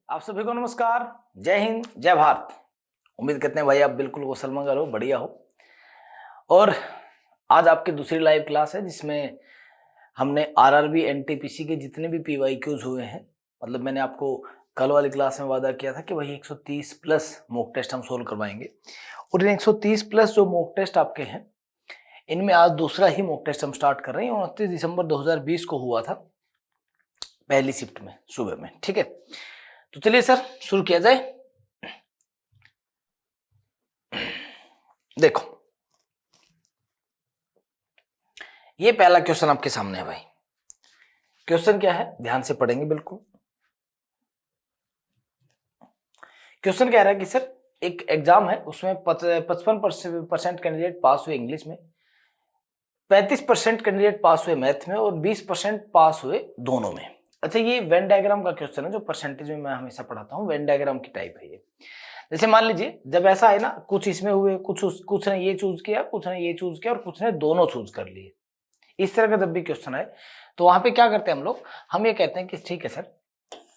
आप सभी को नमस्कार। जय हिंद, जय भारत। उम्मीद करते हैं भाई आप बिल्कुल कुशल मंगल हो, बढ़िया हो। और आज आपकी दूसरी लाइव क्लास है जिसमें हमने आरआरबी एनटीपीसी के जितने भी पीवाईक्यूज हुए हैं, मतलब मैंने आपको कल वाली क्लास में वादा किया था कि भाई 130 प्लस मॉक टेस्ट हम सोल्व करवाएंगे। और इन 130 प्लस जो मॉक टेस्ट आपके हैं, इनमें आज दूसरा ही मॉक टेस्ट हम स्टार्ट कर रहे हैं। 29 दिसंबर 2020 को हुआ था, पहली शिफ्ट में सुबह में। ठीक है, तो चलिए सर शुरू किया जाए। देखो, ये पहला क्वेश्चन आपके सामने है भाई। क्वेश्चन क्या है, ध्यान से पढ़ेंगे बिल्कुल। क्वेश्चन कह रहा है कि सर एक एग्जाम है, उसमें 55% कैंडिडेट पास हुए इंग्लिश में, 35% कैंडिडेट पास हुए मैथ में और 20% पास हुए दोनों में। अच्छा, ये वेन डायग्राम का क्वेश्चन है जो परसेंटेज में मैं हमेशा पढ़ाता हूँ। वेन डायग्राम की टाइप है ये। जैसे मान लीजिए जब ऐसा है ना, कुछ इसमें हुए, कुछ ने ये चूज किया, कुछ ने ये चूज किया और कुछ ने दोनों चूज कर लिए। इस तरह का जब भी क्वेश्चन है तो वहां पे क्या करते हैं हम लोग, हम ये कहते हैं कि ठीक है सर,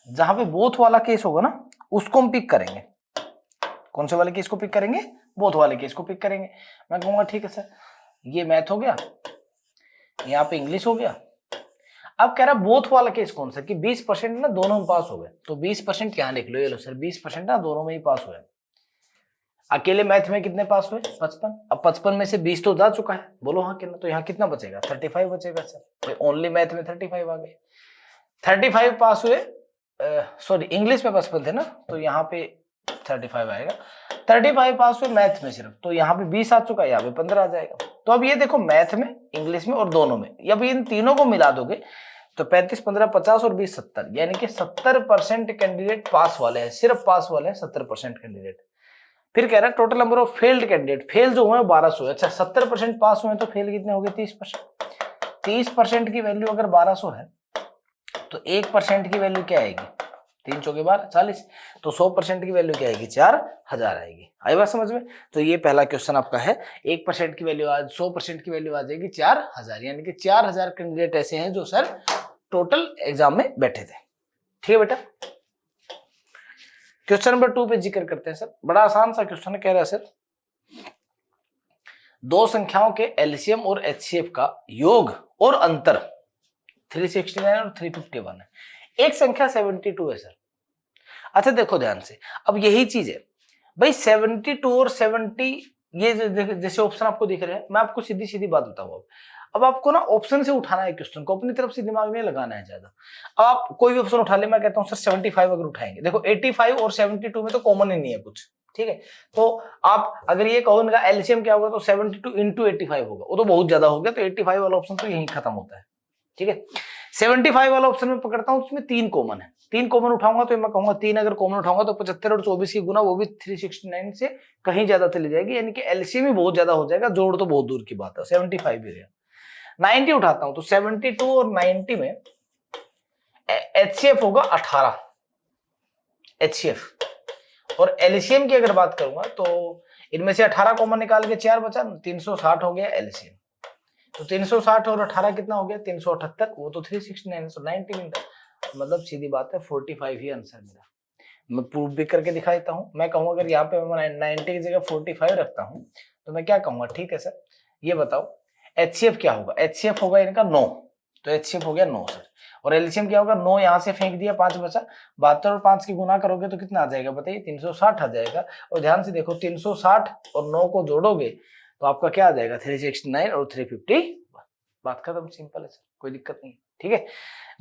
जहां पे बोथ वाला केस होगा ना उसको हम पिक करेंगे। कौन से वाले केस को पिक करेंगे? बोथ वाले केस को पिक करेंगे। मैं कहूंगा ठीक है सर, ये मैथ हो गया, यहाँ पे इंग्लिश हो गया। अब कह रहा बोथ वाला केस कौन सा, कि 20% ना दोनों में पास हो गए, तो 20% यहाँ लिख लो। ये लो सर, 20% ना दोनों में ही पास हुए। अकेले मैथ में कितने पास हुए? 55। अब 55 में से 20 तो जा चुका है, बोलो हाँ कितना, तो यहाँ कितना बचेगा? 35 बचेगा सर। ओनली मैथ में 35 आ गए। 35 पास हुए, सॉरी इंग्लिश में 55 थे ना, तो यहाँ पे 35 आएगा। 35 पास हुए मैथ में सिर्फ, तो यहाँ पे 20 आ चुका है, यहाँ पे 15 आ जाएगा। तो अब ये देखो, मैथ में, इंग्लिश में और दोनों में, अब इन तीनों को मिला दोगे तो 35, 15, 50 और 20, 70, यानी कि 70% कैंडिडेट पास वाले हैं, सिर्फ पास वाले हैं 70% कैंडिडेट। फिर कह रहा है total number of failed candidate, fail जो हुए 1200 है। अच्छा, 70% पास हुए तो फेल कितने हो गए? 30%। 30% की वैल्यू अगर 1200 है तो 1% की वैल्यू क्या आएगी? 3 चौके 12, 40। तो 100% की वैल्यू क्या आएगी? 4000 आएगी। आई बात समझ में? तो ये पहला क्वेश्चन आपका है। 1% की वैल्यू आज 100% की वैल्यू आ जाएगी 4000, यानी कि 4000 कैंडिडेट ऐसे हैं जो सर टोटल एग्जाम में बैठे थे। ठीक है बेटा, क्वेश्चन नंबर 2 पे जिक्र करते हैं सर। बड़ा आसान सा क्वेश्चन है। कह रहा है सर, दो संख्याओं के एलसीएम और एचसीएफ का योग और अंतर 369 और 351 है। एक संख्या 72 है सर। अच्छा देखो ध्यान से, अब यही चीज है भाई, 72 और 70, ये जैसे ऑप्शन आपको दिख रहे हैं, मैं आपको सीधी सीधी बात बताऊं। अब आपको ना ऑप्शन से उठाना है क्वेश्चन को, अपनी तरफ से दिमाग नहीं लगाना है ज्यादा। अब आप कोई भी ऑप्शन उठा ले, मैं कहता हूं सर 75 अगर उठाएंगे, देखो 85 और 72 में तो कॉमन ही नहीं है कुछ। ठीक है, तो आप अगर ये कहो इनका एलसीएम क्या होगा तो 72 इंटू 85 होगा, वो तो बहुत ज्यादा हो गया, तो 85 वाला ऑप्शन तो यहीं खत्म होता है। ठीक है, 75 वाला ऑप्शन में पकड़ता हूं, उसमें 3 कॉमन है। 3 कॉमन उठाऊंगा तो मैं कहूंगा 3 अगर कॉमन उठाऊंगा तो 75 और 24 की गुना वो भी 369 से कहीं ज्यादा चली जाएगी, यानी कि एलसीएम ही बहुत ज्यादा हो जाएगा, जोड़ तो बहुत दूर की बात है। 75 भी रहा। 90 उठाता हूं तो 72 और 90 में एचसीएफ होगा 18 एचसीएफ, और एलसीएम की अगर बात करूंगा तो इनमें से 18 कॉमन निकाल के 4 बचा, 360 हो गया एलसीएम। तो 360 और 18 कितना हो गया? 378, वो तो 369, तो 90 मिनट, मतलब सीधी बात है 45 ही आंसर मेरा। मैं प्रूफ भी करके दिखा देता हूं। मैं कहूँ अगर यहाँ पे मैं 90 की जगह 45 रखता हूं तो मैं क्या कहूंगा, ठीक है सर ये बताओ एचसीएफ क्या होगा? एचसीएफ होगा इनका 9, तो एचसीएफ हो गया 9 सर। और एलसीएम क्या होगा? 9 यहाँ से फेंक दिया, 5 बचा, 72 और 5 की गुना करोगे तो कितना आ जाएगा बताइए? 360 आ जाएगा। और ध्यान से देखो, 360 और 9 को जोड़ोगे तो आपका क्या आ जाएगा? 369 और 350। बात खत्म, सिंपल है सर, कोई दिक्कत नहीं। ठीक है,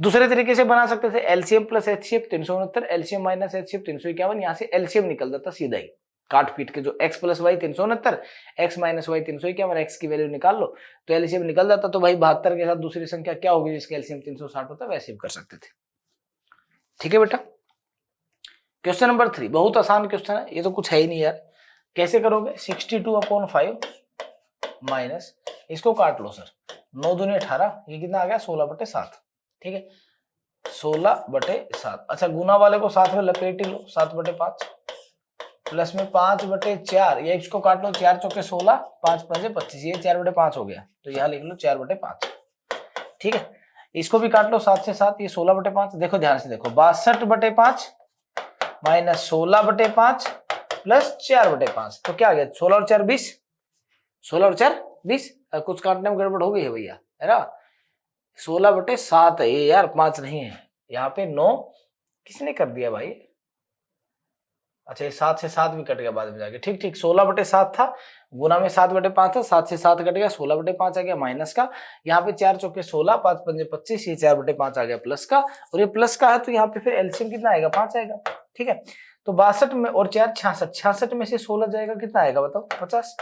दूसरे तरीके से बना सकते थे, LCM plus HCF 369, LCM minus HCF 351, यहाँ से एलसीएम निकल जाता सीधा ही, काट पीट के, जो x plus y 369, x minus y 351, x की वैल्यू निकाल लो तो एलसीएम निकल जाता। तो भाई 72 के साथ दूसरी संख्या क्या होगी जिसका एलसीएम 360 होता है, वैसे भी कर सकते थे। ठीक है बेटा, क्वेश्चन नंबर 3 बहुत आसान क्वेश्चन है, ये तो कुछ है ही नहीं यार। कैसे करोगे? 62/5 माइनस, इसको काट लो सर, 9 दूनी 18, ये कितना आ गया? 16/7। ठीक है, 16/7। अच्छा, गुना वाले को साथ में लपेट ही लो, 7/5 प्लस में 5/4, ये इसको काट लो, 4 चौके 16, 5 पंजे 25, ये 4/5 हो गया, तो यहाँ लिख लो 4/5। ठीक है, इसको भी काट लो 7 से 7, ये 16/5। देखो ध्यान से देखो, 62/5 माइनस 16/5 प्लस 4/5, तो क्या आ गया 16 और 4 20, 16 और 4 20, कुछ काटने में गड़बड़ हो गई है भैया, है ना। 16/7 है ये यार, 5 नहीं है यहाँ पे, 9 किसने कर दिया भाई। अच्छा ये 7 से 7 भी कट गया बाद में जाके, ठीक ठीक, 16/7 था, गुना में 7/5 था, 7 से 7 कट गया, 16/5 आ गया माइनस का, यहाँ पे 4 चौके 16, 5 पंजे 25, ये 4/5 आ गया प्लस का, और ये प्लस का है तो यहाँ पे फिर एलसीएम कितना आएगा 5 आएगा, ठीक है। तो 62 में और 4 66, 66 में से 16 जाएगा कितना आएगा बताओ 50,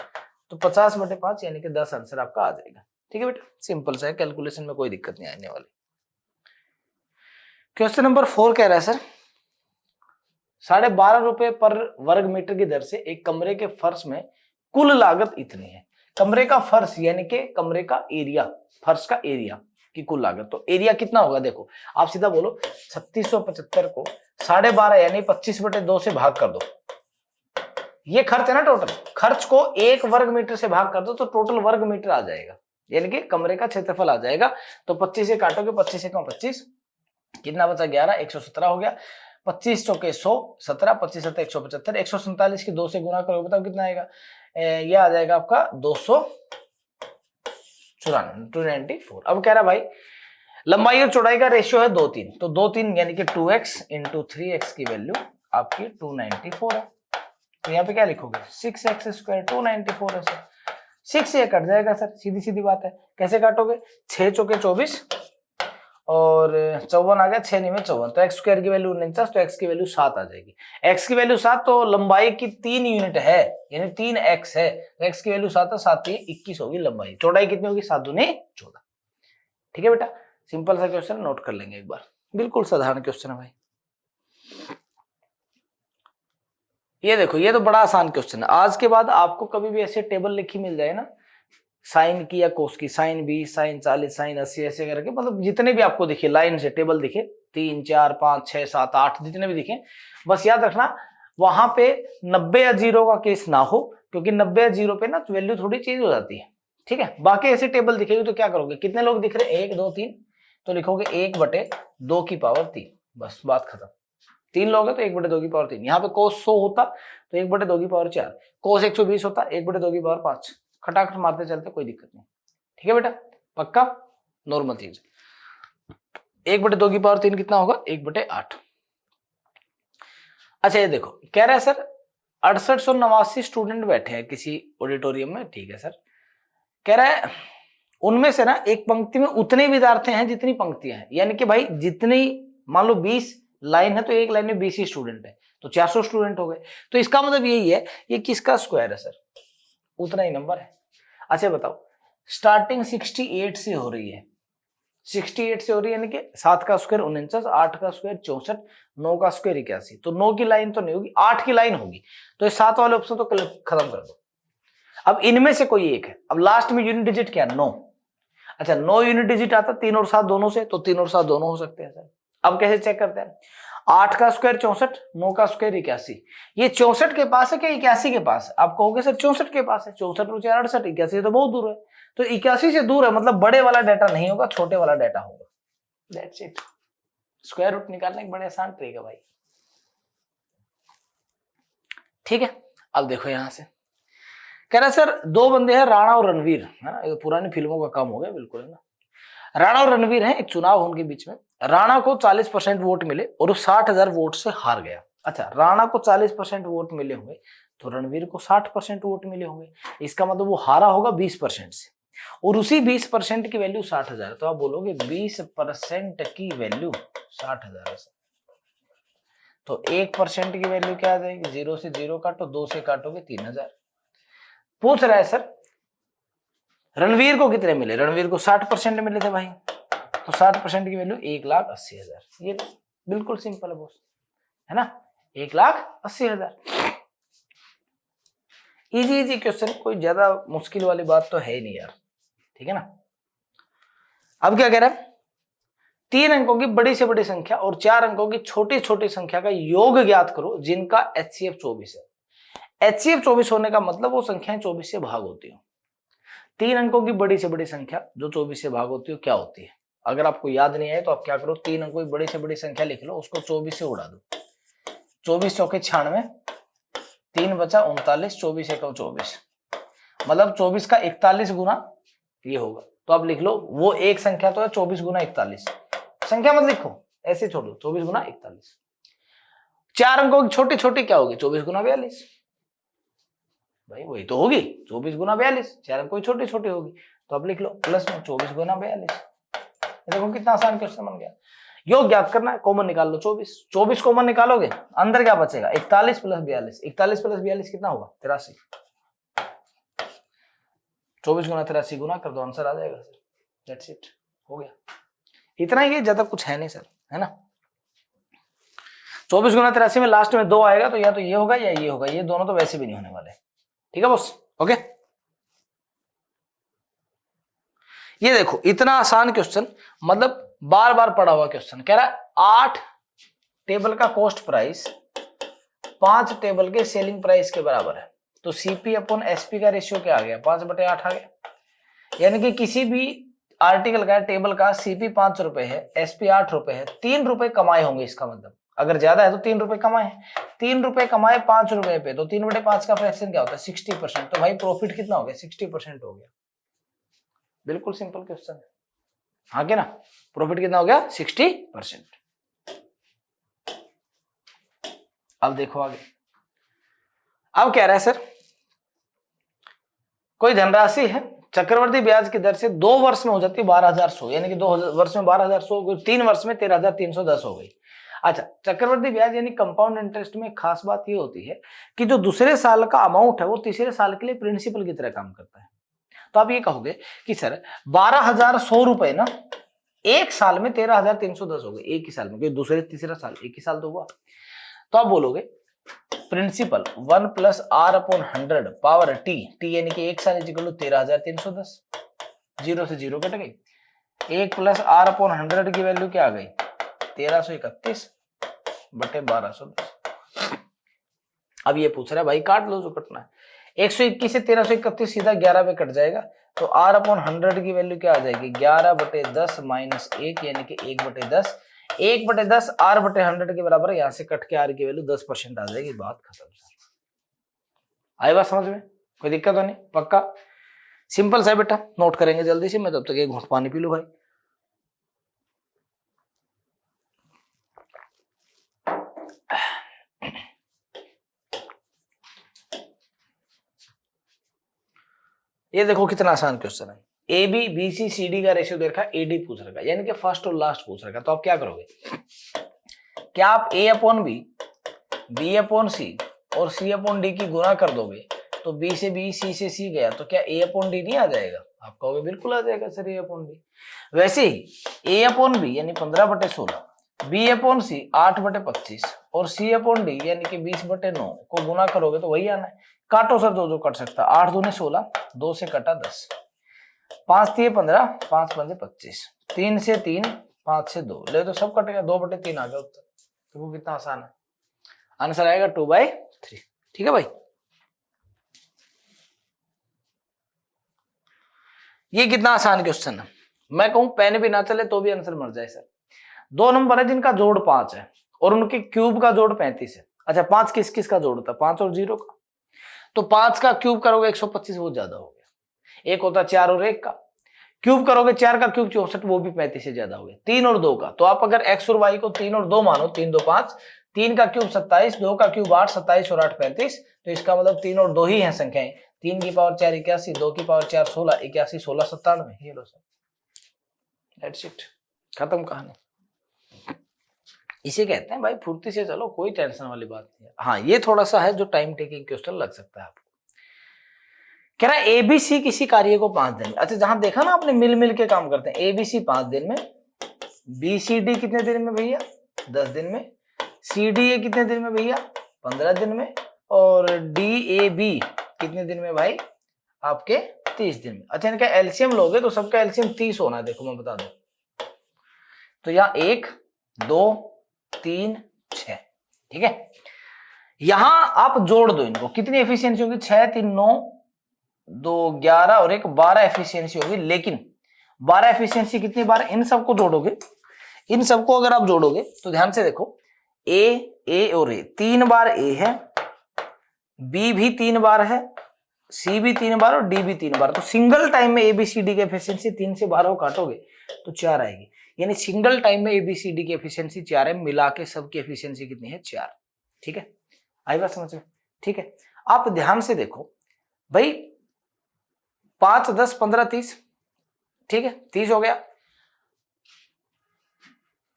तो 50/5 यानी कि 10 आंसर आपका आ जाएगा, ठीक है बेटा, सिंपल सा है, कैलकुलेशन में कोई दिक्कत नहीं आने वाली। क्वेश्चन नंबर 4 कह रहा है सर 12.5 रुपए पर वर्ग मीटर की दर से एक कमरे के फर्श में कुल लागत इतनी है। कमरे का फर्श यानी कि कमरे का एरिया, फर्श का एरिया की कुल लागत, तो एरिया कितना होगा देखो, आप सीधा बोलो 3675 को 12.5 यानी 25/2 से भाग कर दो, ये खर्च है ना, टोटल खर्च को 1 वर्ग मीटर से भाग कर दो तो टोटल वर्ग मीटर आ जाएगा, यानी कि कमरे का क्षेत्रफल आ जाएगा। तो 25 से काटोगे, 25 से 25 कितना बचा 11, 117 हो गया, 25 चौके 100, 17, 25 7 175, 147 की 2 से गुना करोगे बताओ कितना आएगा, ये आ जाएगा आपका 294। अब कह रहा भाई लंबाई और चौड़ाई का रेशियो है 2:3, तो 2:3 यानी कि 2x इंटू 3x की वैल्यू आपकी 294 है, तो यहाँ पे क्या लिखोगे 6x² 294 है सर, 6 ये कट जाएगा सर, सीधी सीधी बात है, कैसे काटोगे 6 चौके 24 और 54 आ गया, 6 9 में 54, तो x² की वैल्यू 49, तो x की वैल्यू 7 आ जाएगी, x की वैल्यू 7, तो लंबाई की 3 यूनिट है यानी 3x है, तो x की वैल्यू 7 है, 7 21 होगी लंबाई, चौड़ाई कितनी होगी 7 दूनी 14, ठीक है बेटा, सिंपल सा क्वेश्चन नोट कर लेंगे एक बार, बिल्कुल साधारण क्वेश्चन है भाई। ये देखो ये तो बड़ा आसान क्वेश्चन है, आज के बाद आपको कभी भी ऐसे टेबल लिखी मिल जाए ना, साइन की या कोस की, साइन 20 साइन 40 साइन 80 ऐसे करके, मतलब जितने भी आपको दिखे लाइन से टेबल दिखे 3 4 5 6 7 8 जितने भी दिखे, बस याद रखना वहां पे 90 या 0 का केस ना हो, क्योंकि 90 या 0 पे ना वैल्यू थोड़ी चेंज हो जाती है, ठीक है। बाकी ऐसे टेबल दिखेगी तो क्या करोगे, कितने लोग दिख रहे 1 2 3, तो लिखोगे 1/2 की पावर 3, बस बात खत्म, 3 लोग है तो 1/2 की पावर 3, यहाँ पे कोस 100 होता तो 1/2 की पावर 4, कोस 120 होता 1/2 की पावर 5, खटाखट मारते चलते कोई दिक्कत नहीं, ठीक है बेटा, पक्का नॉर्मल चीज। 1/2 की पावर 3 कितना होगा 1/8। अच्छा ये देखो कह रहा है सर 6889 स्टूडेंट बैठे हैं किसी ऑडिटोरियम में, ठीक है सर, कह रहा है उनमें से ना एक पंक्ति में उतने विद्यार्थी हैं जितनी पंक्तियां हैं, यानी कि भाई जितनी मान लो 20 लाइन है तो एक लाइन में 20 ही स्टूडेंट है, तो 400 स्टूडेंट हो गए, तो इसका मतलब यही है ये किसका स्क्वायर है सर, उतना ही नंबर है। अच्छा बताओ स्टार्टिंग 68 से हो रही है, 68 से हो रही है यानी कि 7 का स्क्वायर 49, 8 का स्क्वायर 64, 9 का स्क्वायर 81, तो 9 की लाइन तो नहीं होगी 8 की लाइन होगी, तो ये 7 वाले ऑप्शन तो खत्म कर दो। अब इनमें से कोई एक है, अब लास्ट में यूनिट डिजिट क्या 9, अच्छा 9 यूनिट डिजिट आता 3 और 7 दोनों से, तो 3 और 7 दोनों हो सकते हैं सर। अब कैसे चेक करते हैं, 8 का स्क्वायर 64, 9 का स्क्वायर 81, ये 64 के पास है क्या 81 के पास, आप कहोगे सर 64 के पास है, 64 और 4 68, 81 तो बहुत दूर है, तो 81 से दूर है मतलब बड़े वाला डाटा नहीं होगा छोटे वाला डाटा होगा, दैट्स इट। स्क्वायर रूट निकालने की बड़े आसान ट्रिक है भाई, ठीक है। अब देखो यहां से कह रहा सर 2 बंदे हैं राणा और रणवीर, है ना, ये पुरानी फिल्मों का काम हो गया बिल्कुल, है ना। राणा और रणवीर हैं, एक चुनाव उनके बीच में, राणा को 40% वोट मिले और वो 60,000 वोट से हार गया। अच्छा राणा को 40% वोट मिले होंगे तो रणवीर को 60% वोट मिले होंगे, इसका मतलब वो हारा होगा 20% से, और उसी 20% की वैल्यू 60,000, तो आप बोलोगे 20% की वैल्यू 60,000 है, तो 1% की वैल्यू क्या आ जाएगी, 0 से 0 काटो, 2 से काटोगे 3000। पूछ रहा है सर रणवीर को कितने मिले, रणवीर को 60% मिले थे भाई, तो 60% की वैल्यू 1,80,000, ये बिल्कुल सिंपल है बॉस, है ना, 1,80,000। इजी इजी क्वेश्चन, कोई ज्यादा मुश्किल वाली बात तो है ही नहीं यार, ठीक है ना। अब क्या कह रहा है 3 अंकों की बड़ी से बड़ी संख्या और 4 अंकों की छोटी छोटी संख्या का योग ज्ञात करो जिनका HCF 24 है। HCF 24 होने का मतलब वो संख्याएं 24 से भाग होती हो। 3 अंकों की बड़ी से बड़ी संख्या जो 24 से भाग होती है क्या होती है, अगर आपको याद नहीं आए तो आप क्या करो 3 अंकों की बड़ी से बड़ी संख्या लिख लो, उसको 24 से उड़ा दो, 24 चौके 96, 3 बचा 39, 24 एकम 24, मतलब 24 का 41 गुना ये होगा। तो आप लिख लो, वो एक संख्या तो है 24 गुना 41, संख्या मत लिखो, ऐसे छोड़ दो, 24 गुना 41। 4 अंकों की छोटी छोटी क्या होगी, 24 गुना 42, भाई वही तो होगी 24 गुना 42, 4 अंकों की छोटी छोटी होगी, तो अब लिख लो प्लस में 24 गुना 42। देखो कितना आसान क्वेश्चन बन गया। योग ज्ञात करना है, कॉमन निकाल लो 24, 24 कॉमन निकालोगे, अंदर क्या बचेगा 41 प्लस 42, 41 प्लस 42 कितना होगा 83, 24 गुना 83 गुना कर दो, आंसर आ जाएगा सर, दैट्स इट, हो गया, इतना ही है, ज्यादा कुछ है नहीं सर, है ना। 24 गुना 83 में लास्ट में 2 आएगा, तो या तो ये होगा या ये होगा, ये दोनों तो वैसे भी नहीं होने वाले, ठीक है बॉस, ओके। ये देखो इतना आसान क्वेश्चन, मतलब बार बार पढ़ा हुआ क्वेश्चन, कह रहा है 8 टेबल का कॉस्ट प्राइस 5 टेबल के सेलिंग प्राइस के बराबर है, तो सीपी अपॉन एसपी का रेशियो क्या आ गया 5/8 आ गया, यानी कि किसी भी आर्टिकल का टेबल का सीपी 5 रुपए है, एसपी 8 रुपए है, 3 रुपए कमाए होंगे, इसका मतलब अगर ज्यादा है तो 3 रुपए कमाए, 3 रुपए कमाए 5 रुपए पे, तो 3/5 का फ्रैक्शन क्या होता है 60%, तो भाई प्रॉफिट कितना हो गया 60% हो गया, बिल्कुल सिंपल क्वेश्चन है, हाँ क्या ना, प्रॉफिट कितना हो गया 60%। अब देखो आगे, अब कह रहा है सर कोई धनराशि है, चक्रवर्ती ब्याज की दर से 2 वर्ष में हो जाती है 12,100, यानी कि 2 वर्ष में 12,100, 3 वर्ष में 13,310 हो गई। अच्छा, चक्रवर्ती ब्याज यानी कंपाउंड इंटरेस्ट में खास बात ये होती है कि जो दूसरे साल का अमाउंट है वो तीसरे साल के लिए प्रिंसिपल की तरह काम करता है। तो आप ये कहोगे कि सर 12,100 रुपए ना एक साल में 13,310 हो गए, एक ही साल में, क्योंकि दूसरे तीसरा साल एक ही साल तो हुआ, तो आप बोलोगे principal 1 plus r upon 100 power t, t यानी कि एक साल इक्वल टू 13,310, 0 से 0 कट गई, 1 प्लस आर अपॉन 100 की वैल्यू क्या आ गई 1331 बटे 1210। अब ये पूछ रहा है भाई काट लो जो कटना है, 121 से 1331 सीधा 11 पे कट जाएगा, तो r अपॉन 100 की वैल्यू क्या आ जाएगी 11/10 माइनस 1, यानी कि 1/10, 1/10 r/100 के बराबर है, यहां से कट के r की वैल्यू 10% आ जाएगी, बात खत्म सर। आई बात समझ में, कोई दिक्कत तो नहीं, पक्का सिंपल सा बेटा, नोट करेंगे जल्दी से, मैं तब तक एक घूंट पानी पी लूं भाई। ये देखो कितना आसान क्वेश्चन है, A B B C C D का रेशियो दे रखा है, एडी पूछ रखा है, यानी कि फर्स्ट और लास्ट पूछ रखा है, तो आप क्या करोगे, क्या आप ए अपॉन बी अपॉन सी और सी अपॉन डी की गुणा कर दोगे, तो बी से बी सी से सी गया, तो क्या ए अपॉन डी नहीं आ जाएगा, आप कहोगे बिल्कुल आ जाएगा सर ए अपॉन डी। वैसे ही ए अपॉन बी यानी 15/16, बी अपॉन सी 8/25 और सी अपॉन डी यानी कि 20/9 को गुना करोगे तो वही आना है, काटो सर जो कट सकता, 8 दूनी 16, 2 से कटा 10, 5 3 15, 5 5 25, 3 से 3, 5 से 2 ले तो सब कटेगा, 2/3 आ गया उत्तर, तो वो कितना आसान है, आंसर आएगा 2/3, ठीक है भाई। ये कितना आसान क्वेश्चन है, मैं कहूं पेन भी ना चले तो भी आंसर मर जाए सर। 2 नंबर है जिनका जोड़ 5 है और उनके क्यूब का जोड़ 35 है। अच्छा 5 किस किस का जोड़ होता है, 5 और 0 का, तो 5 का क्यूब करोगे 125, बहुत ज्यादा हो गया, एक होता 4 और 1 का, क्यूब करोगे 4 का क्यूब 64, वो भी 35 से ज्यादा हो गया, 3 और 2 का, तो आप अगर x और y को 3 और 2 मानो, 3 2 5, 3 का क्यूब 27, 2 का क्यूब 8, 27 और 8 35, तो इसका मतलब 3 और 2 ही है संख्याएं, 3 की पावर 4 81, 2 की पावर 4 16, 81 16 97, ये लो सर, दैट्स इट, खत्म कहानी। इसे कहते हैं भाई फुर्ती से चलो, कोई टेंशन वाली बात नहीं है। हाँ ये थोड़ा सा है जो टाइम टेकिंग क्वेश्चन लग सकता है आपको। कह रहा है एबीसी किसी कार्य को 5 दिन में, अच्छा जहां देखा ना आपने मिल के काम करते हैं, एबीसी 5 दिन में, बीसीडी कितने दिन में भैया 10 दिन में, सीडीए कितने दिन में भैया 15 दिन में, और डीएबी कितने दिन में भाई आपके 30 दिन में। अच्छा इनका एलसीएम लोगे तो सबका एलसीएम 30 होना है, देखो मैं बता दूं, तो यहाँ 1 2 3 6, ठीक है, यहां आप जोड़ दो इनको, कितनी एफिशिएंसी होगी 6 3 9 2 11 और 1 12 एफिशिएंसी होगी, लेकिन 12 एफिशिएंसी कितनी बार इन सबको जोड़ोगे, इन सबको अगर आप जोड़ोगे तो ध्यान से देखो, ए और ए, 3 बार ए है, बी भी 3 बार है, सी भी 3 बार और डी भी 3 बार। तो सिंगल टाइम में एबीसीडी की एफिशिएंसी 3 से 12 को काटोगे तो 4 आएगी। यानी सिंगल टाइम में एबीसीडी की एफिशिएंसी 4 है, मिला के सबकी एफिशिएंसी कितनी है? 4। ठीक है, आई बात समझ में? ठीक है, आप ध्यान से देखो भाई, 5 10 15 30, ठीक है, 30 हो गया।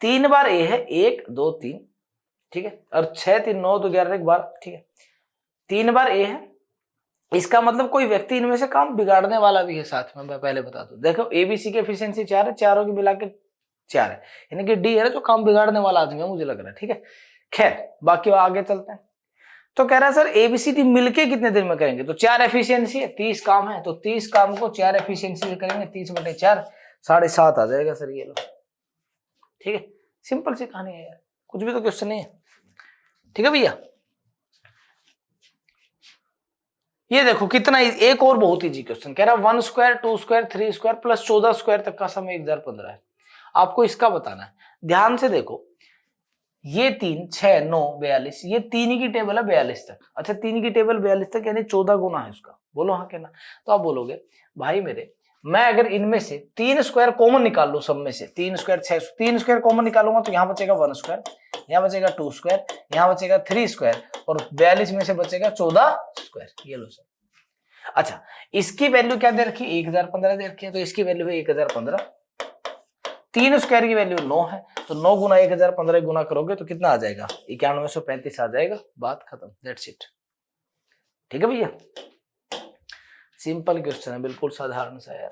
3 बार ए है, 1 2 3, ठीक है, और 6 3 9 तो 11 1 12, ठीक है, 3 बार ए है। इसका मतलब कोई व्यक्ति इनमें से काम बिगाड़ने वाला भी है साथ में, मैं पहले बता दूं। देखो एबीसी की एफिशिएंसी 4 है, चारों की मिला के 4 है, यानी कि डी है जो काम बिगाड़ने वाला आदमी है, मुझे लग रहा है। ठीक है, खैर बाकी आगे चलते हैं। तो कह रहा है सर एबीसीडी मिलके कितने दिन में करेंगे? तो 4 एफिशिएंसी है, 30 काम है, तो 30 काम को 4 एफिशिएंसी से करेंगे, 30/4 7.5 आ जाएगा सर, ये लो। ठीक है, सिंपल सी कहानी है यार, कुछ भी तो क्वेश्चन नहीं है। ठीक है भैया, ये देखो कितना, एक और बहुत इजी क्वेश्चन कह रहा है 1 square 2 square 3 square plus 14 square तक का समय 1015 है। आपको इसका बताना है। ध्यान से देखो, ये 3 6 9 42, ये 3 की टेबल है 42 तक। अच्छा, 3 की टेबल 42 तक यानी 14 गुना है उसका। बोलो हाँ कहना। तो आप बोलोगे भाई मेरे, मैं अगर इनमें से 3 स्क्वायर कॉमन निकाल लूं, सब में से 3 स्क्वायर 6, 3 स्क्वायर कॉमन निकालूंगा तो यहाँ बचेगा 1 स्क्वायर, यहाँ बचेगा 2 स्क्वायर, यहाँ बचेगा 3 स्क्वायर और 42 में से बचेगा 14 स्क्वायर। ये लो सर। अच्छा, इसकी वैल्यू क्या दे रखी? 1015 दे रखी है, तो इसकी वैल्यू है 1015। 3 स्क्वायर की वैल्यू 9 है, तो 9 गुना 1015 गुना करोगे तो कितना आ जाएगा? 9135 आ जाएगा। बात खत्म, दैट्स इट। ठीक है भैया, सिंपल क्वेश्चन है, बिल्कुल साधारण सा यार।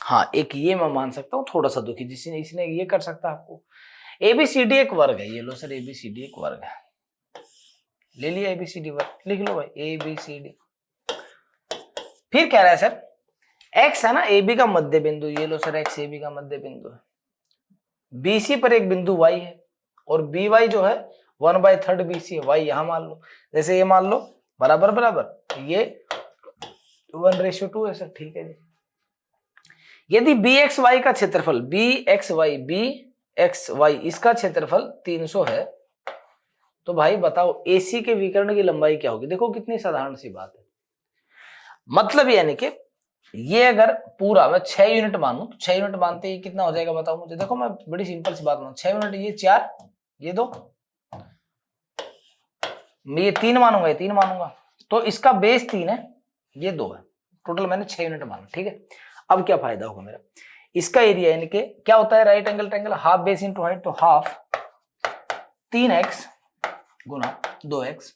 हाँ, एक ये मैं मान सकता हूँ थोड़ा सा दुखी, जिसने इसने ये कर सकता है आपको। एबीसीडी एक वर्ग है, ये लो सर, एबीसीडी एक वर्ग है, ले लिया एबीसीडी वर्ग, लिख लो भाई एबीसीडी। फिर कह रहा है सर एक्स है ना ए बी का मध्य बिंदु, ये लो सर एक्स ए बी का मध्य बिंदु है, बीसी पर एक बिंदु वाई है और बी वाई जो है 1/3 बीसी है, वाई यहां मान लो, जैसे ये मान लो बराबर बराबर, ये 1:2 है सर। ठीक है जी, यदि बी एक्स वाई का क्षेत्रफल बी एक्स वाई इसका क्षेत्रफल 300 है, तो भाई बताओ एसी के विकर्ण की लंबाई क्या होगी? देखो कितनी साधारण सी बात है। मतलब यानी कि ये अगर पूरा मैं 6 यूनिट मानूं तो 6 यूनिट मानते ही कितना हो जाएगा बताओ मुझे? देखो मैं बड़ी सिंपल सी बात मानूं, 6 यूनिट, ये 4, ये 2, मैं ये 3 मानूंगा, ये 3 मानूंगा, तो इसका बेस 3 है, ये 2 है, टोटल मैंने 6 यूनिट माना। ठीक है, अब क्या फायदा होगा मेरा? इसका एरिया यानी कि क्या होता है right angle triangle, half base into height, तो हाफ 3x गुना 2x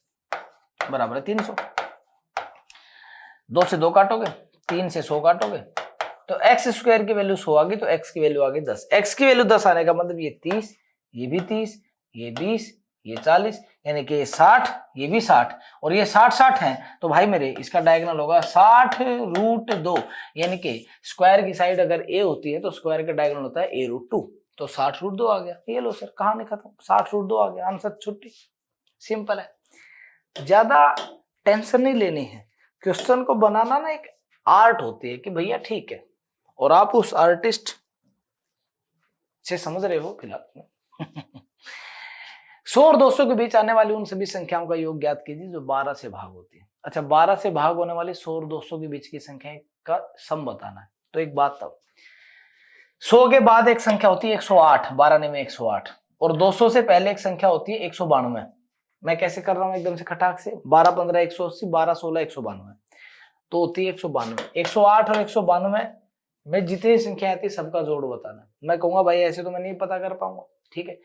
बराबर है 300। 2 से 2 काटोगे, 3 से 100 काटोगे तो x स्क्वायर की वैल्यू 100 आ गई, तो x की वैल्यू आ गई 10। x की वैल्यू 10 आने का मतलब ये 30, ये भी 30, ये 20, ये 40, यानी कि ये 60, ये भी 60 और ये 60 है, तो भाई मेरे इसका डायगोनल होगा 60√2, यानी कि स्क्वायर की साइड अगर a होती है तो स्क्वायर का डायगोनल होता है a√2, तो 60√2 आ गया। ये लो सर, कहानी खत्म, 60√2 आ गया, आंसर छुट्टी। सिंपल है, ज्यादा टेंशन नहीं लेनी है। क्वेश्चन को बनाना ना एक आर्ट होती है कि भैया ठीक है, और आप उस आर्टिस्ट से समझ रहे हो फिलहाल। 100 और 200 के बीच आने वाली उन सभी संख्याओं का योग ज्ञात कीजिए जो 12 से भाग होती है। अच्छा, 12 से भाग होने वाली 100 और 200 के बीच की संख्या का सम बताना है। तो एक बात, तब 100 के बाद एक संख्या होती है 108, 12 में 108, और 200 से पहले एक संख्या होती है 192। मैं कैसे कर रहा हूं एकदम से खटाक से, 12 15 180, 12 16 192, तो होती है 192। 108 और 192 में जितनी संख्या आती है सबका जोड़ बताना है। मैं कहूंगा भाई ऐसे तो मैं नहीं पता कर पाऊंगा। ठीक है,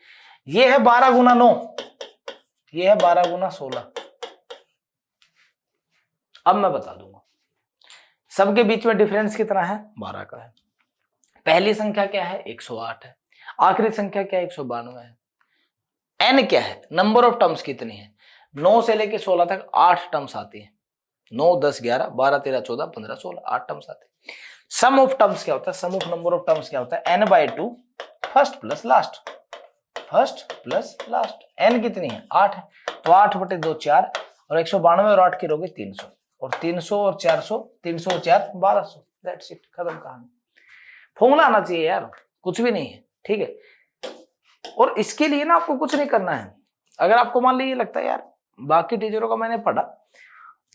ये है 12 गुना 9, ये है 12 गुना 16। अब मैं बता दूंगा सबके बीच में डिफरेंस कितना है, 12 का है। पहली संख्या क्या है, 108 है। आखिरी संख्या क्या है, 192 है। n क्या है, नंबर ऑफ टर्म्स कितनी है? 9 से लेके 16 तक 8 टर्म्स आती है। 9 10 11 12 13 14 15 16, 8 टर्म्स आते हैं। सम ऑफ टर्म्स क्या होता है, सम ऑफ नंबर ऑफ टर्म्स क्या होता है, n/2 first plus last, first plus last. n कितनी है, 8 है, तो 8/2 4, और 192 और 8 की रोगे 300, और 300 और 400, 300 और 4 1200। दैट्स इट, खत्म कहानी। फॉर्मूला आना चाहिए यार, कुछ भी नहीं है। ठीक है, और इसके लिए ना आपको कुछ नहीं करना है। अगर आपको मान लीजिए लगता है यार बाकी टीचरों का मैंने पढ़ा,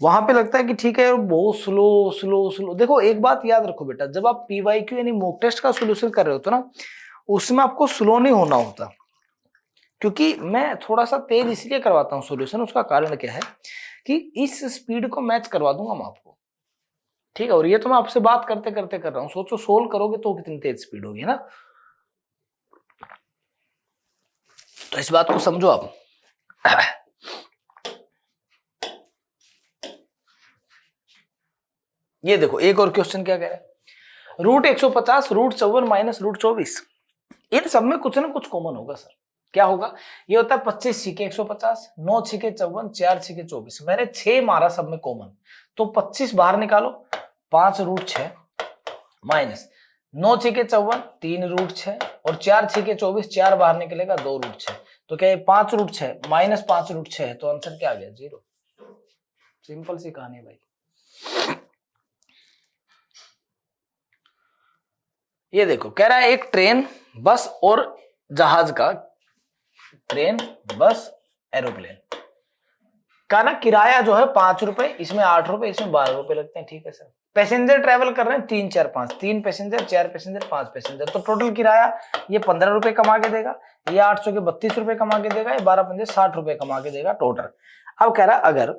वहां पे लगता है कि ठीक है बहुत स्लो स्लो स्लो, देखो एक बात याद रखो बेटा, जब आप पीवाईक्यू यानी मॉक टेस्ट का सोल्यूशन कर रहे हो तो ना उसमें आपको स्लो नहीं होना होता, क्योंकि मैं थोड़ा सा तेज इसलिए करवाता हूँ सोल्यूशन, उसका कारण क्या है कि इस स्पीड को मैच करवा दूंगा मैं आपको, ठीक है। और ये तो मैं आपसे बात करते करते कर रहा हूँ, सोचो सोल्व करोगे तो कितनी तेज स्पीड होगी ना, तो इस बात को समझो आप। ये देखो एक और क्वेश्चन क्या कह रहा है, रूट 150 रूट 54 माइनस रूट 24, इन सब में कुछ ना कुछ कॉमन होगा सर। क्या होगा, ये होता है 25 छिके 150, 9 छिके 54, 4 छिके 24, मैंने 6 मारा सब में कॉमन, तो 25 बाहर निकालो 5 रूट 6 माइनस 9 छिके 54 3 रूट 6 और 4 छिके 24, 4 बाहर निकलेगा 2 रूट 6, तो क्या ये 5 रूट 6 माइनस 5 रूट 6 है, तो आंसर क्या आ गया 0। सिंपल सी कहानी भाई। ये देखो कह रहा है एक ट्रेन बस और जहाज का, ट्रेन बस एरोप्लेन का ना किराया जो है 5 रुपए, इसमें 8 रुपए, इसमें 12 रुपए लगते हैं, ठीक है सर। पैसेंजर ट्रेवल कर रहे हैं 3 4 5, 3 पैसेंजर 4 पैसेंजर 5 पैसेंजर, तो टोटल किराया ये 15 रुपए कमा के देगा, ये 800 के 32 रुपए कमा के देगा, ये 12 पंजे 60 रुपए कमा के देगा टोटल। अब कह रहा है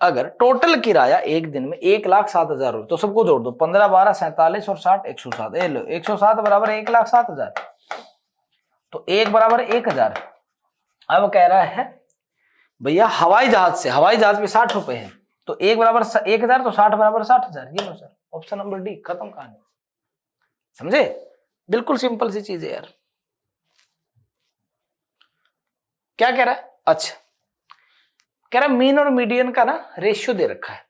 अगर टोटल किराया एक दिन में 1,07,000 रुपए, तो सबको जोड़ दो 15 12 47 और 60 107, ये लो 107 बराबर 1,07,000, तो 1 बराबर 1,000। अब कह रहा है भैया हवाई जहाज पे 60 रुपए है, तो 1 बराबर 1,000, तो 60 बराबर 60,000, ये लो सर ऑप्शन नंबर डी, खत्म कहानी। समझे, बिल्कुल सिंपल सी चीज है यार। क्या कह रहा है, अच्छा कह रहा है मीन और मीडियन का ना रेशियो दे रखा है,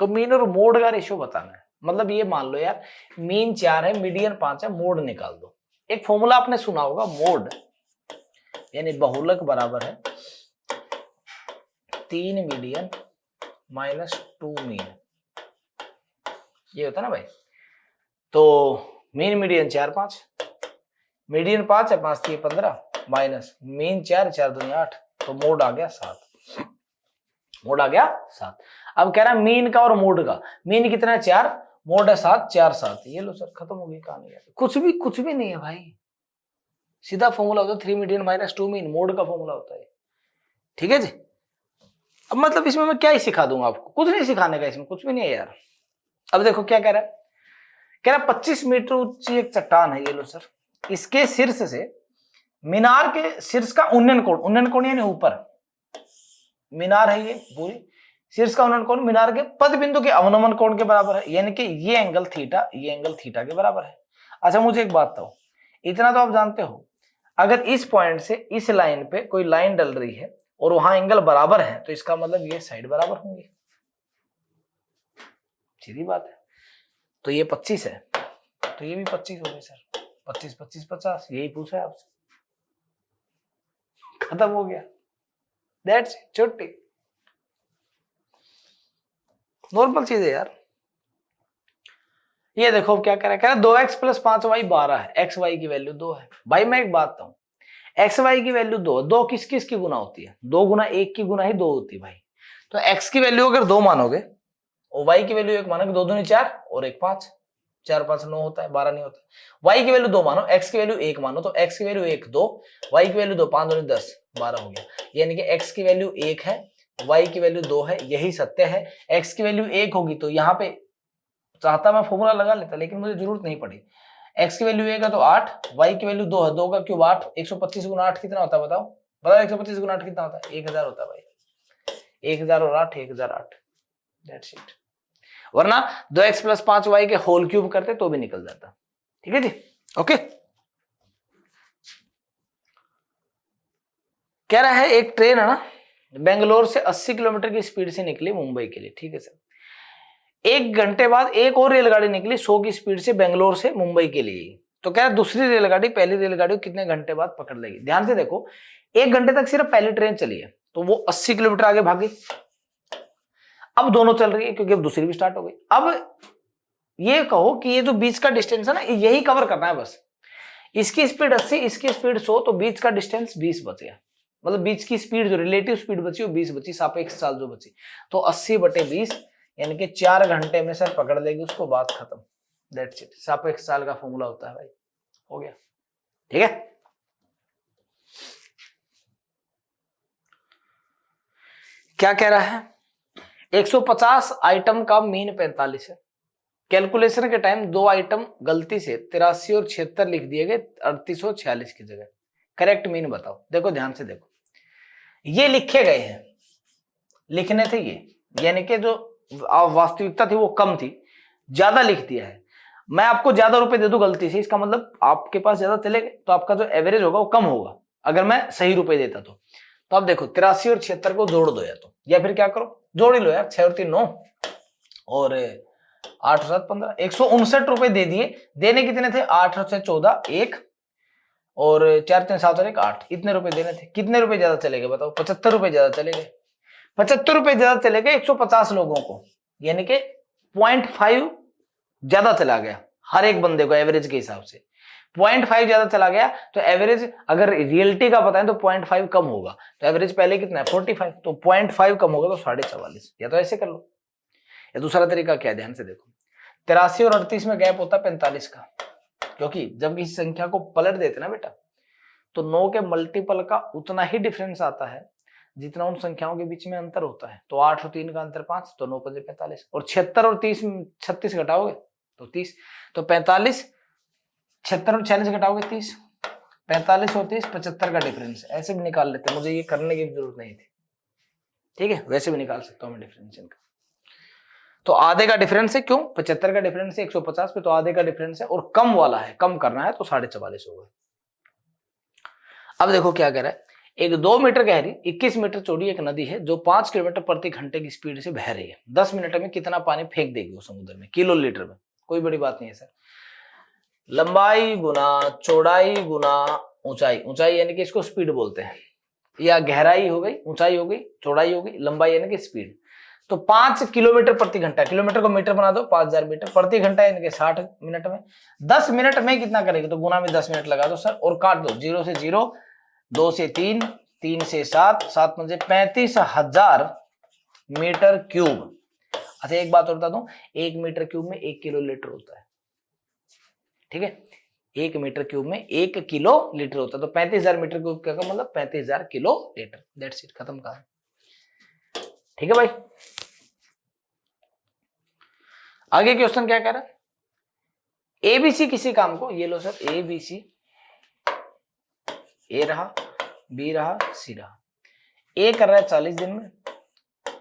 तो मीन और मोड का रेशियो बताना है। मतलब ये मान लो यार मीन 4 है, मीडियन 5 है, मोड निकाल दो। एक फॉर्मूला आपने सुना होगा, मोड यानी बहुलक बराबर है 3 मीडियन माइनस 2 मीन, ये होता है ना भाई। तो मीन मीडियन 4 5, मीडियन 5 है, 5 3 15 माइनस मीन 4 4 दूनी 8, तो मोड आ गया 7, मोड आ गया 7। अब कह रहा है मीन का और मोड का, मीन कितना है 4, मोड है 7, 4 7, ये लो सर खत्म हो गई कहानी। कुछ भी नहीं है भाई, सीधा फॉर्मूला होता है 3 मीडियन माइनस 2 मीन, मोड का फॉर्मूला होता है, ठीक है जी। अब मतलब इसमें मैं क्या ही सिखा दूंगा आपको, कुछ नहीं सिखाने का, इसमें कुछ भी नहीं है यार। अब देखो क्या कह रहा है, कह रहा है 25 मीटर ऊंची एक चट्टान है, ये लो सर, इसके शीर्ष से मीनार के शीर्ष का उन्नयन कोण यानी ऊपर मीनार है, ये पूरी शीर्ष का उन्नयन कोण मीनार के पद बिंदु के अवनमन कोण के बराबर है, यानी कि ये एंगल थीटा, ये एंगल थीटा के बराबर है। अच्छा मुझे एक बात बताओ, इतना तो आप जानते हो, अगर इस पॉइंट से इस लाइन पे कोई लाइन डल रही है और वहां एंगल बराबर है, तो इसका मतलब ये साइड बराबर होंगी, सीधी बात है। तो ये 25 है, तो ये भी 25 हो गए सर, 25 25 50, यही पूछा है आपसे, खत्म हो गया, दैट्स छुट्टी। नॉर्मल चीज है यार। ये देखो क्या कह रहा है 2x प्लस 5y 12 है, एक्स वाई की वैल्यू 2 है। भाई मैं एक बात बताऊं, एक्स वाई की वैल्यू 2, 2 किस किस की गुना होती है, 2 गुना 1 की गुना ही 2 होती है भाई। तो x की वैल्यू अगर 2 मानोगे और y की वैल्यू 1 मानोगे, 2 दूनी 4 और 1 5, 4 5 9 होता है, 12 नहीं होता। y की वैल्यू 2 मानो, x की वैल्यू 1 मानो, तो x की वैल्यू 1 2, y की वैल्यू 2 5 दूनी 10 12 हो गया, यानी कि x की वैल्यू 1 है, y की वैल्यू 2 है, यही सत्य है। x की वैल्यू 1 होगी तो यहाँ पे चाहता मैं फॉर्मूला लगा लेता, लेकिन मुझे जरूरत नहीं पड़ी। x की वैल्यू 1 है तो 8, y की वैल्यू 2 है, 2 का क्यूब 8, 125 गुना 8 कितना होता है बताओ, 125 गुना 8 कितना होता है, 1000 होता है भाई, 1000 और 8 1008, दैट्स इट। वरना 2x प्लस 5y के होल क्यूब करते तो भी निकल जाता, ठीक है जी, ओके। कह रहा है एक ट्रेन है ना बेंगलोर से 80 किलोमीटर की स्पीड से निकली मुंबई के लिए, ठीक है सर। 1 घंटे बाद एक और रेलगाड़ी निकली 100 की स्पीड से बेंगलोर से मुंबई के लिए, तो क्या दूसरी रेलगाड़ी पहली रेलगाड़ी को कितने घंटे बाद पकड़ लेगी। ध्यान से देखो 1 घंटे तक सिर्फ पहली ट्रेन चली है, तो वो 80 किलोमीटर आगे भागी, अब दोनों चल रही है क्योंकि अब दूसरी भी स्टार्ट हो गई। अब ये कहो कि ये जो बीच का डिस्टेंस है ना, यही कवर करना है बस, इसकी स्पीड 80, इसकी स्पीड 100, तो बीच का डिस्टेंस 20 बच गया। मतलब बीच की स्पीड जो रिलेटिव स्पीड बची वो 20 बची, सापेक्ष चाल जो बची। तो 80/20 यानी कि 4 घंटे में सर पकड़ लेगी उसको, बात खत्म। दैट्स इट, सापेक्ष चाल का फॉर्मूला होता है भाई। हो गया, ठीक है। क्या कह रहा है, 150 आइटम का मीन 45 है। कैलकुलेशन के टाइम 2 आइटम गलती से 83 और 76 लिख दिए गए 38 और 46 की जगह। करेक्ट मीन बताओ। देखो ध्यान से देखो, ये लिखे गए हैं, लिखने थे ये, यानी कि जो वास्तविकता थी वो कम थी, ज्यादा लिख दिया है। मैं आपको ज्यादा रुपए दे दूं गलती से, इसका मतलब आपके पास ज्यादा चले गए, तो आपका जो एवरेज होगा वो कम होगा अगर मैं सही रुपए देता तो आप देखो 83 और 76 को जोड़ दो, या फिर क्या करो, जोड़ ही लो यार। 6 और 3 9 और 8 और 7 15, 159 रुपए दे दिए। देने कितने थे, 8 और 6 14, 1 और 4 3 7 और 1 8, इतने रुपए देने थे। कितने रुपए ज्यादा चले गए बताओ, 75 रुपए ज्यादा चले गए। 75 रुपए ज्यादा चले गए 150 लोगों को, यानी कि 0.5 ज्यादा चला गया हर एक बंदे को एवरेज के हिसाब से। 0.5 ज्यादा चला गया तो एवरेज, अगर रियलिटी का बताएं तो 0.5 कम होगा। तो एवरेज पहले कितना है 45, तो 0.5 कम होगा तो 44.5। या तो ऐसे कर लो, या दूसरा तरीका क्या है, ध्यान से देखो। 83 और 38 में गैप होता है 45 का, क्योंकि जब किसी संख्या को पलट देते ना बेटा, तो 9 के मल्टीपल का उतना ही डिफरेंस आता है जितना उन संख्याओं के बीच में अंतर होता है। तो 8 और 3 का अंतर 5, तो 9 5 45, और 76 और 30 36 घटाओगे तो 30, तो 45, 76 और 46 घटाओगे 30, 45 और 30 75 का डिफरेंस। ऐसे भी निकाल लेते, मुझे ये करने की जरूरत नहीं थी, ठीक है, वैसे भी निकाल सकता हूं मैं डिफरेंस इनका। तो आधे का डिफरेंस है, क्यों, 75 का डिफरेंस है 150 पे, तो आधे का डिफरेंस है, और कम वाला है, कम करना है तो 44.5 होगा। अब देखो क्या कह रहा है, एक 2 मीटर गहरी 21 मीटर चौड़ी एक नदी है जो 5 किलोमीटर प्रति घंटे की स्पीड से बह रही है। 10 मिनट में कितना पानी फेंक देगी वो समुद्र में, किलो लीटर में। कोई बड़ी बात नहीं है सर, लंबाई गुना चौड़ाई गुना ऊंचाई, ऊंचाई यानी कि इसको स्पीड बोलते हैं, या गहराई हो गई, ऊंचाई हो गई, चौड़ाई हो गई, लंबाई यानी कि स्पीड। तो 5 किलोमीटर प्रति घंटा, किलोमीटर को मीटर बना दो, 5000 मीटर प्रति घंटा यानी कि 60 मिनट में। 10 मिनट में कितना करेगी, तो गुना में 10 मिनट लगा दो सर, और काट दो, 0 से 0, 2 से 3, 3 से 7, 7 मुझे 35,000 मीटर क्यूब। अच्छा एक बात और बता दूं, 1 मीटर क्यूब में 1 किलो लीटर होता है, ठीक है, 1 मीटर क्यूब में 1 किलो लीटर होता है। तो 35,000 मीटर क्यूब का मतलब 35,000 किलो लीटर। दैट्स इट, खत्म कहा, ठीक है भाई। आगे क्वेश्चन क्या कह रहा है, एबीसी किसी काम को, ये लो सर, एबीसी, ए रहा, बी रहा, सी रहा। ए कर रहा है 40 दिन में,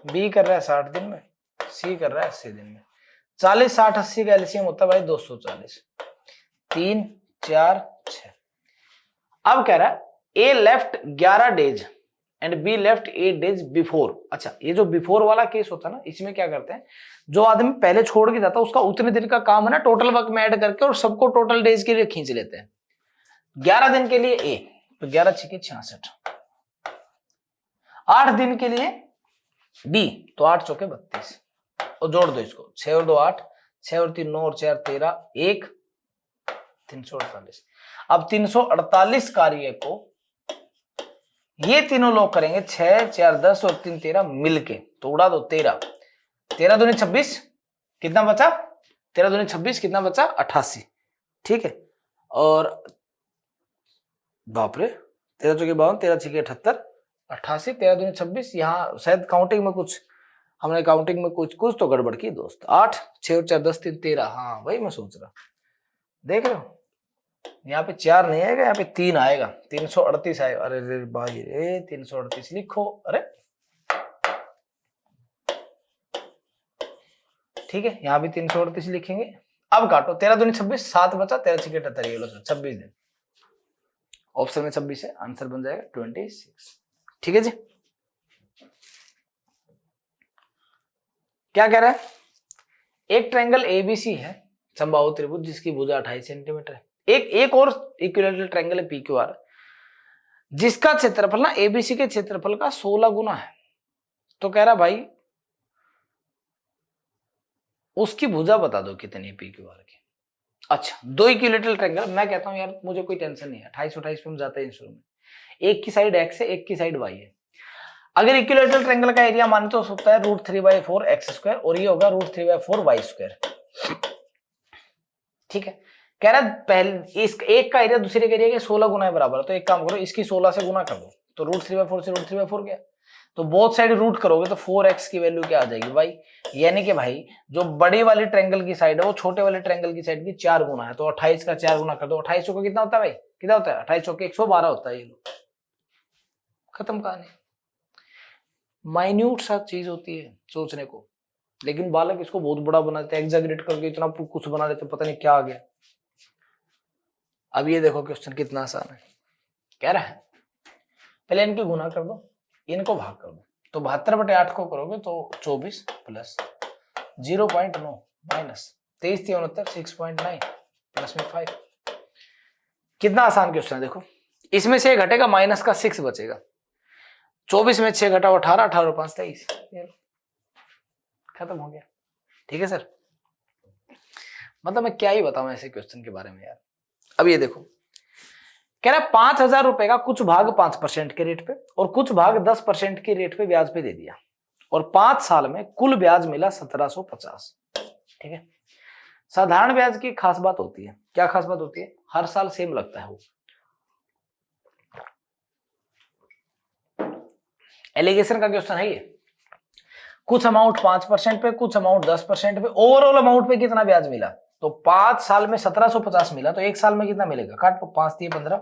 बी कर रहा है 60 दिन में, सी कर रहा है 80 दिन में। 40 60 80 का एलसीएम होता है भाई 240, 3 4 6। अब कह रहा है A left 11 days and B left 8 days before. अच्छा ये जो बिफोर वाला केस होता है ना, इसमें क्या करते हैं, जो आदमी पहले छोड़ के जाता है उसका उतने दिन का काम है ना, टोटल वर्क में ऐड करके और सबको टोटल डेज के लिए खींच लेते हैं। 11 दिन के लिए ए, तो 11 6 66। 8 दिन के लिए बी, तो 8 चौके 32, और जोड़ दो इसको, 6 और 2 8, 6 और 3 9 और 4 13, 1 348। अब 348 कार्य को ये तीनों लोग करेंगे, 6 4 10 और 3 13 मिलके, तो उड़ा दो 13, 13 दूनी 26, कितना बचा, 13 दूनी 26, कितना बचा 88, ठीक है। और बाप रे, 13 चौके 52, 13 छके 78, 88, 13 दूनी 26। यहाँ शायद काउंटिंग में कुछ, हमने काउंटिंग में कुछ तो गड़बड़ की दोस्त। 8 6 और 4 10 3 13, हाँ वही मैं सोच रहा, देख रहे हो, यहाँ पे 4 नहीं आएगा, यहाँ पे 3 आएगा, 338 आएगा। अरे रे भाई रे, 338 लिखो, अरे ठीक है, यहाँ भी 338 लिखेंगे। अब काटो, 13 दूनी 26, 7 बचा, 13 छके 78, ये लो 26 दिन। ऑप्शन में 26 है, आंसर बन जाएगा 26, ठीक है जी। क्या कह रहा है, एक ट्रायंगल एबीसी है समबाहु त्रिभुज जिसकी भुजा 28 सेंटीमीटर है। एक और इक्विलैटरल ट्रायंगल है पीक्यूआर, जिसका क्षेत्रफल ना एबीसी के क्षेत्रफल का 16 गुना है। तो कह रहा भाई उसकी भुजा बता दो कितनी है पीक्यूआर की। अच्छा, दो इक्विलेटरल ट्रायंगल, मैं कहता हूँ यार मुझे कोई टेंशन नहीं है, 28 पे हम जाते हैं इंस्ट्रूमेंट में, एक की साइड एक्स है, एक की साइड वाई है। अगर इक्विलेटरल ट्रायंगल का एरिया माने तो होता है √3/4 एक्स स्क्वायर और ये होगा √3/4 वाई स्क्वायर। ठीक है, कह रहा पहले इस एक का एरिया दूसरे के एरिया के 16 गुना बराबर है, तो एक काम करो इसकी 16 से गुना कर दो, तो √3/4 से √3/4 गया, तो बोथ साइड रूट करोगे तो 4x की वैल्यू क्या आ जाएगी भाई, यानी कि भाई जो बड़ी वाली ट्रायंगल की साइड है वो छोटे वाले ट्रायंगल की साइड की 4 गुना है, तो 28 का 4 गुना कर दो, 28 का कितना होता है भाई, कितना होता है 28 के 112 होता है, ये लो खत्म कहानी। माइन्यूट सा चीज होती है सोचने को, लेकिन बालक इसको बहुत बड़ा बना देते हैं, एग्जैगरेट करके इतना कुछ बना देते, पता नहीं क्या आ गया। अब ये देखो क्वेश्चन कितना आसान है, कह रहा है पहले इनकी गुना कर दो, इनको भाग कर दो, तो 72/8 को करोगे तो 24 प्लस 0.9 माइनस 23 69 6.9 प्लस में 5। कितना आसान क्वेश्चन है देखो, इसमें से घटेगा माइनस का 6 बचेगा, 24 में 6 घटाओ 18, 18 और 5 23, खत्म हो गया। ठीक है सर, मतलब मैं क्या ही बताऊं ऐसे क्वेश्चन के बारे में यार। अब ये देखो कह रहा है 5,000 रुपए का कुछ भाग 5% के रेट पे और कुछ भाग 10% के रेट पे ब्याज पे दे दिया, और 5 साल में कुल ब्याज मिला 1750। ठीक है, साधारण ब्याज की खास बात होती है, क्या खास बात होती है, हर साल सेम लगता है वो। एलिगेशन का क्वेश्चन है ये, कुछ अमाउंट 5% पे, कुछ अमाउंट 10% पे, ओवरऑल अमाउंट पे कितना ब्याज मिला, तो 5 साल में 1750 मिला, तो एक साल में कितना मिलेगा, काट 5 3 15,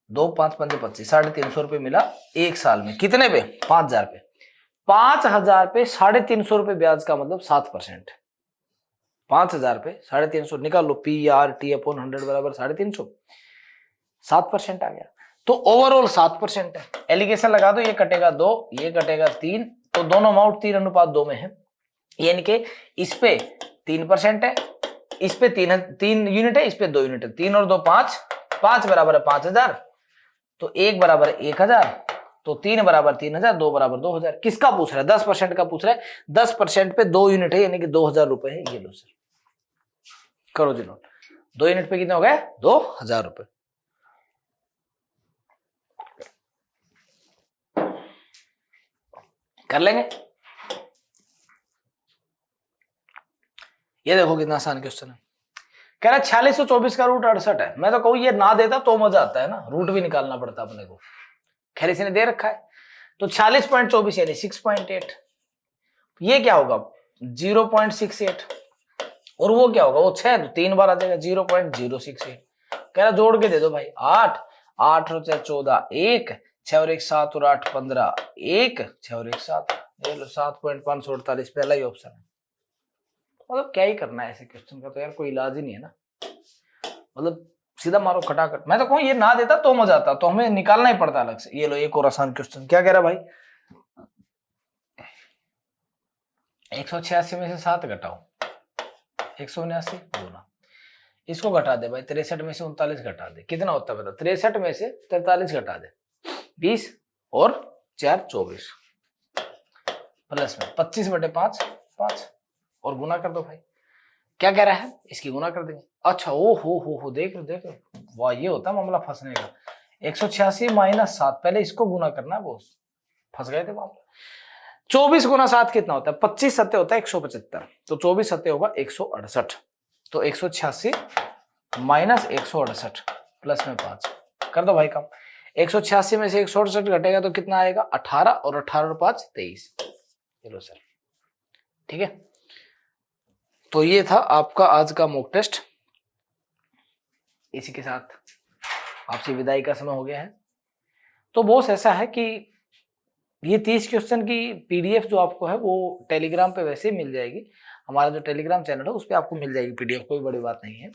2 5 5 25, 350 रुपए मिला एक साल में, कितने पे 5,000 पे, 5,000 पे 350 रुपए ब्याज का मतलब 7%, 5,000 पे 350 निकाल लो, PRT/100 बराबर 350, 7% आ गया, तो ओवरऑल 7% है। एलिगेशन लगा दो, ये कटेगा 2, ये कटेगा 3, तो दोनों अमाउंट 3:2 में है, यानी कि इस पे 3% है, इस पे 3 यूनिट है, इस पे 2 यूनिट है, 3 और 2 5, 5 बराबर है 5,000, तो 1 बराबर 1,000, तो 3 बराबर 3,000, 2 बराबर 2,000। किसका पूछ रहा है, 10% का पूछ रहा है, 10% पे 2 यूनिट है यानी कि 2,000 रुपए है, ये लो सर करो जी नोट, 2 यूनिट पे कितने हो गए 2,000 रुपए। कर लेंगे, ये देखो कितना आसान क्वेश्चन है, कह रहा 4624 का रूट 68 है, मैं तो कहूँ ये ना देता तो मजा आता है ना, रूट भी निकालना पड़ता अपने को, खैर इसने दे रखा है, तो 40.24 यानी 6.8, ये क्या होगा 0.68, और वो क्या होगा वो 6, तो 3 बार आ जाएगा 0.068, कह रहा जोड़ के दे दो भाई, 8 8 और 4 14, 1 6 और 1 7 और 8 15, 1 6 और 1 7, ये लो 7.548 पहला ही ऑप्शन है। मतलब क्या ही करना है ऐसे क्वेश्चन का, तो यार कोई इलाज ही नहीं है ना, मतलब सीधा मारो खटाखट, मैं तो कहूँ ये ना देता तो मजा आता, तो हमें निकालना ही पड़ता अलग से। ये लो एक और आसान क्वेश्चन, क्या कह रहा भाई 186 में से 7 घटाओ 179 गुना, इसको घटा दे भाई 63 में से 39 घटा दे, कितना होता है बता, 63 में से 43 घटा दे 20 और 4 24 प्लस में 25/5 5 और गुना कर दो भाई, क्या कह रहा है इसकी गुना कर देंगे। अच्छा ओ हो देख लो वाह, ये होता है मामला फंसने का, 186 माइनस 7, पहले इसको गुना करना है बॉस, फंस गए थे मामला। 24 गुना 7 कितना होता है, 25 सत्ते होता है 175, तो 24 सत्ते होगा 168, तो 186 माइनस 168 प्लस में 5 कर दो भाई काम, 186 में से 168 घटेगा तो कितना आएगा 18, और 18 और 5 23, चलो सर ठीक है। तो ये था आपका आज का मॉक टेस्ट, इसी के साथ आपसे विदाई का समय हो गया है। तो बॉस ऐसा है कि ये 30 क्वेश्चन की पीडीएफ जो आपको है वो टेलीग्राम पे वैसे ही मिल जाएगी, हमारा जो टेलीग्राम चैनल है उस पर आपको मिल जाएगी पीडीएफ, कोई बड़ी बात नहीं है,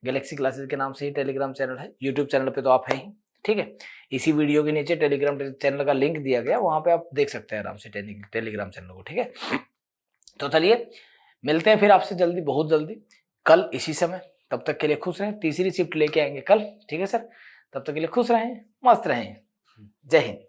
गैलेक्सी क्लासेस के नाम से ही टेलीग्राम चैनल है, यूट्यूब चैनल पे तो आप है ही, ठीक है। इसी वीडियो के नीचे टेलीग्राम चैनल का लिंक दिया गया, वहां पे आप देख सकते हैं आराम से टेलीग्राम चैनल को, ठीक है। तो चलिए मिलते हैं फिर आपसे जल्दी, बहुत जल्दी, कल इसी समय, तब तक के लिए खुश रहें, तीसरी शिफ्ट लेके आएंगे कल, ठीक है सर, तब तक के लिए खुश रहें, मस्त रहें, जय हिंद।